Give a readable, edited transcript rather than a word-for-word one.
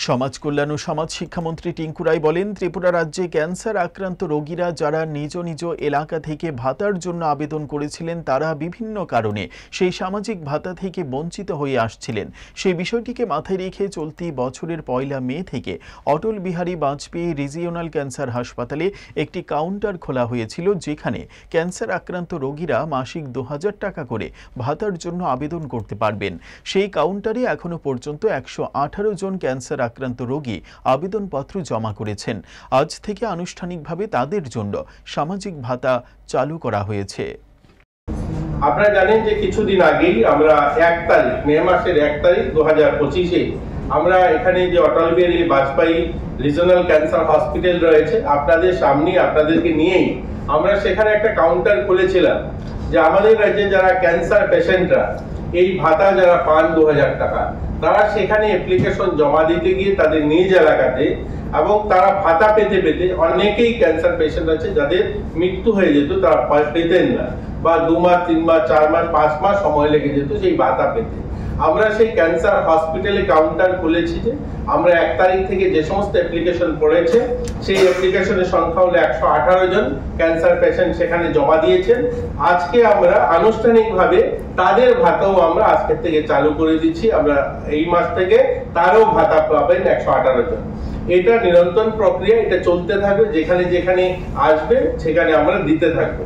সমাজ কল্যাণ ও সমাজ শিক্ষামন্ত্রী টিঙ্কু রায় বলেন, ত্রিপুরা রাজ্যে ক্যান্সার আক্রান্ত রোগীরা যারা নিজ নিজ এলাকা থেকে ভাতার জন্য আবেদন করেছিলেন তারা বিভিন্ন কারণে সেই সামাজিক ভাতা থেকে বঞ্চিত হয়ে আসছিলেন। সেই বিষয়টিকে মাথায় রেখে চলতি বছরের 1 মে থেকে অটল বিহারী বাজপেয়ী রিজিওনাল ক্যান্সার হাসপাতালে একটি কাউন্টার খোলা হয়েছিল, যেখানে ক্যান্সার আক্রান্ত রোগীরা মাসিক 2000 টাকা করে ভাতার জন্য আবেদন করতে পারবেন। সেই কাউন্টারে এখনো পর্যন্ত 118 জন ক্যান্সার আক্রান্ত রোগী আবেদনপত্র জমা করেছেন। আজ থেকে আনুষ্ঠানিকভাবে তাদের জন্য সামাজিক ভাতা চালু করা হয়েছে। আপনারা জানেন যে কিছুদিন আগেই আমরা 1 তারিখ মে মাসের 1 তারিখ 2025-এ আমরা এখানে যে Atal Bihari Vajpayee regional cancer hospital রয়েছে আপনাদের সামনে আপনাদেরকে নিয়েই আমরা সেখানে একটা কাউন্টার খুলেছিলাম যে আমাদের রাজ্যে যারা ক্যান্সার পেশেন্টরা এই ভাতা যারা পান 2000 টাকা, তারা সেখানে অ্যাপ্লিকেশন জমা দিতে গিয়ে তাদের নিজ এলাকাতে এবং তারা ভাতা পেতে পেতে অনেকেই ক্যান্সার পেশেন্ট আছে যাদের মৃত্যু হয়ে যেত, তারা পেতেন না বা 2 মাস 3 মাস 4 মাস 5 মাস সময় লেগে যেত সেই ভাতা পেতে। আমরা সেই ক্যান্সার হসপিটালে কাউন্টার খুলেছি যে আমরা 1 তারিখ থেকে যে সমস্ত অ্যাপ্লিকেশন পড়েছে সেই অ্যাপ্লিকেশনের সংখ্যা হলো 118 জন ক্যান্সার পেশেন্ট সেখানে জমা দিয়েছেন। আজকে আমরা আনুষ্ঠানিকভাবে তাদের ভাতাও আমরা আজকে থেকে চালু করে দিচ্ছি। আমরা এই মাস থেকে তারও ভাতা পাবেন 118 জন। এটা নিরন্তর প্রক্রিয়া, এটা চলতে থাকবে, যেখানে যেখানে আসবে সেখানে আমরা দিতে থাকবো।